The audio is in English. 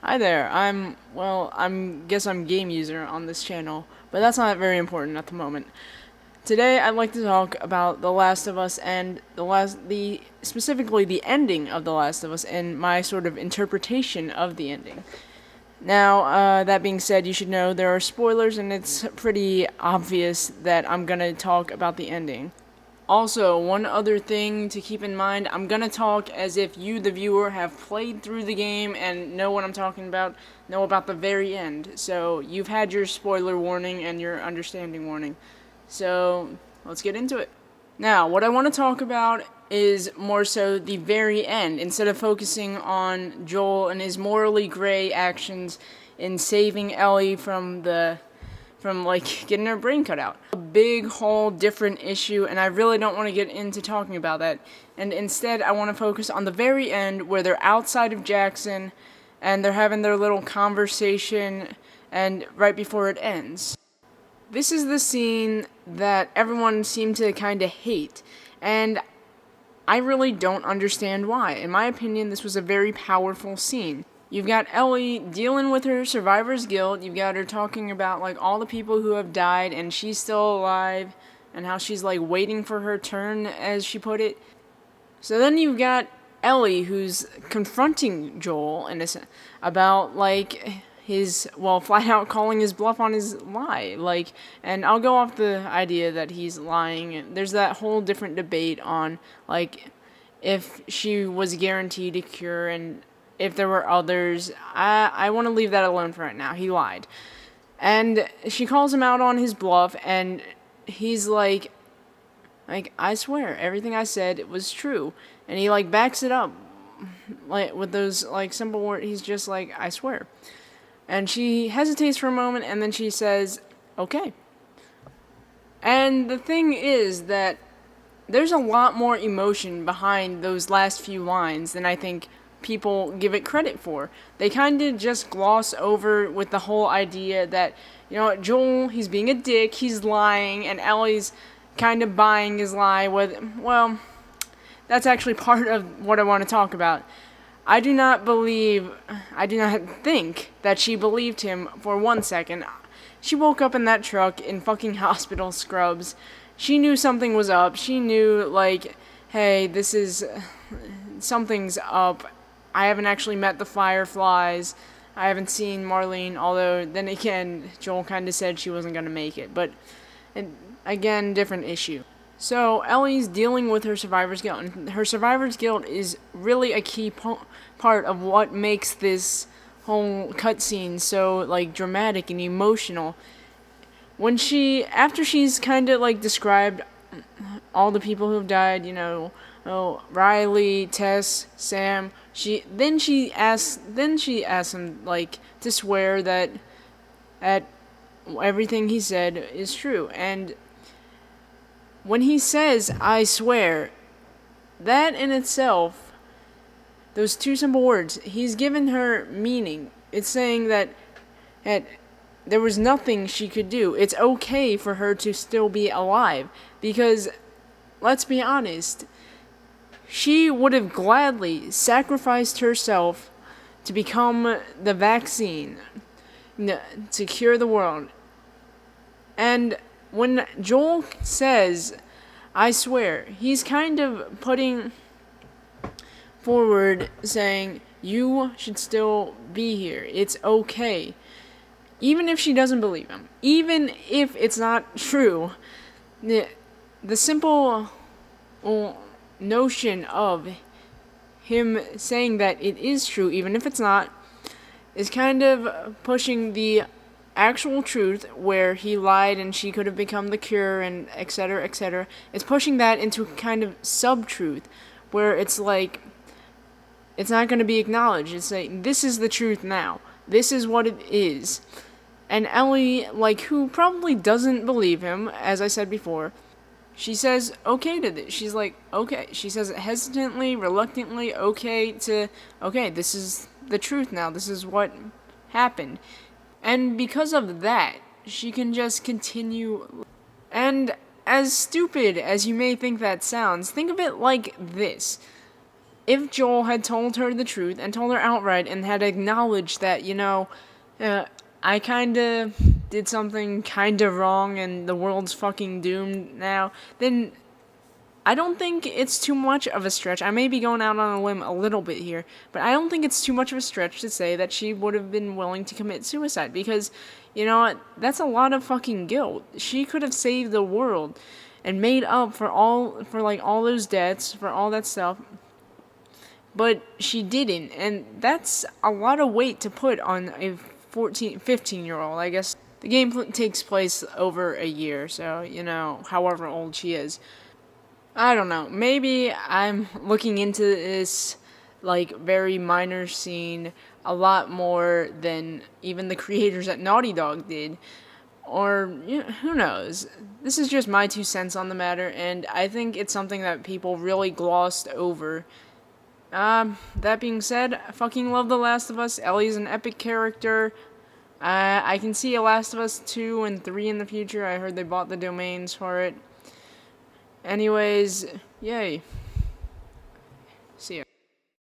Hi there. I'm game user on this channel, but that's not very important at the moment. Today I'd like to talk about The Last of Us and specifically the ending of The Last of Us and my sort of interpretation of the ending. Now, that being said, you should know there are spoilers and it's pretty obvious that I'm gonna talk about the ending. Also, one other thing to keep in mind, I'm gonna talk as if you, the viewer, have played through the game and know what I'm talking about, know about the very end. So, you've had your spoiler warning and your understanding warning. So, let's get into it. Now, what I want to talk about is more so the very end, instead of focusing on Joel and his morally gray actions in saving Ellie from getting her brain cut out. A big whole different issue, and I really don't want to get into talking about that. And instead, I want to focus on the very end where they're outside of Jackson and they're having their little conversation and right before it ends. This is the scene that everyone seemed to kind of hate, and I really don't understand why. In my opinion, this was a very powerful scene. You've got Ellie dealing with her survivor's guilt. You've got her talking about like all the people who have died and she's still alive and how she's like waiting for her turn, as she put it. So then you've got Ellie who's confronting Joel about like flat out calling his bluff on his lie. And I'll go off the idea that he's lying. There's that whole different debate on like if she was guaranteed a cure and if there were others. I want to leave that alone for right now. He lied. And she calls him out on his bluff, and he's like, I swear, everything I said was true. And he, backs it up, with those, simple words. He's just like, I swear. And she hesitates for a moment, and then she says, okay. And the thing is that there's a lot more emotion behind those last few lines than I think people give it credit for. They kind of just gloss over with the whole idea that, Joel, he's being a dick, he's lying, and Ellie's kind of buying his lie that's actually part of what I want to talk about. I do not think that she believed him for 1 second. She woke up in that truck in fucking hospital scrubs. She knew something was up. She knew, hey, something's up. I haven't actually met the Fireflies. I haven't seen Marlene, although then again, Joel kind of said she wasn't going to make it. But, again, different issue. So, Ellie's dealing with her survivor's guilt, and her survivor's guilt is really a key part of what makes this whole cutscene so, dramatic and emotional. After she's kind of, described all the people who have died, Riley, Tess, Sam, she asks him, to swear that everything he said is true, and when he says, I swear, that in itself, those two simple words, he's given her meaning. It's saying that there was nothing she could do. It's okay for her to still be alive. Because, let's be honest, she would have gladly sacrificed herself to become the vaccine, to cure the world. And when Joel says, I swear, he's kind of putting forward saying, you should still be here. It's okay. Even if she doesn't believe him. Even if it's not true. The simple notion of him saying that it is true, even if it's not, is kind of pushing the actual truth where he lied and she could have become the cure and etc. etc. It's pushing that into kind of sub-truth where it's it's not going to be acknowledged. It's this is the truth now. This is what it is. And Ellie, who probably doesn't believe him, as I said before, she says okay to this. She's okay. She says it hesitantly, reluctantly, okay, this is the truth now. This is what happened. And because of that, she can just continue. And as stupid as you may think that sounds, think of it like this. if Joel had told her the truth and told her outright and had acknowledged that, I kind of did something kind of wrong and the world's fucking doomed now, then I don't think it's too much of a stretch. I may be going out on a limb a little bit here, but I don't think it's too much of a stretch to say that she would have been willing to commit suicide because, you know what, that's a lot of fucking guilt. She could have saved the world and made up for all those debts, for all that stuff. But she didn't, and that's a lot of weight to put on a 15-year-old, I guess. The game takes place over a year, so, however old she is. I don't know. Maybe I'm looking into this, very minor scene a lot more than even the creators at Naughty Dog did. Or, who knows? This is just my 2 cents on the matter, and I think it's something that people really glossed over. That being said, I fucking love The Last of Us. Ellie's an epic character. I can see a Last of Us 2 and 3 in the future. I heard they bought the domains for it. Anyways, yay.